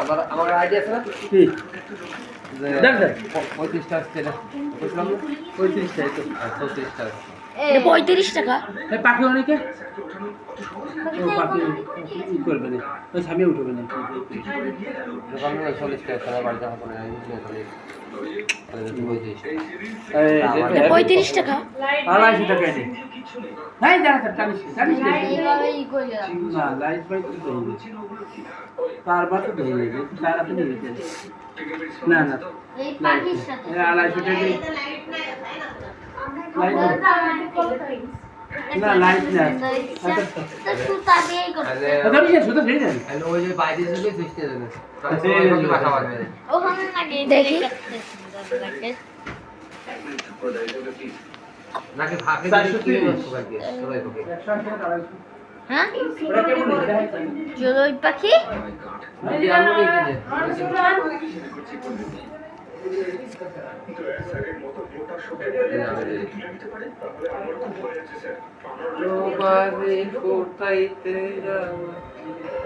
আমার আইডিয়া আছে না কি দেখ দেখ 35টা আসছে না বুঝলাম না 35 টাই তো 34টা 35 টাকা এই পাখি অনেকে ও পাখি ই করবে না ওই সামনে উঠবে না দোকানে 40টা আছে বাড়িতে হবে না এই 35 টাকা 250 টাকা দে নাই জানা স্যার জানিস না লাইট বাই কি করবে তার বাদ তো দেই না তার আপনি নিয়ে যেতে না না এই পাখির সাথে 250 টাকা লাইট না লাইট না তো সুতা দিয়ে করতে আচ্ছা আমি সুতো ছেড়ে দেন আর ওই যে বাইরে থেকে দেখতে দেন বাসা বাঁধবে ওখানে নাকি দেখি নাকি ফাঁকে কি সবাইকে হ্যাঁ ওরা কেমন দেখাচ্ছে জলই পাখি কোথাইতে যাওয়া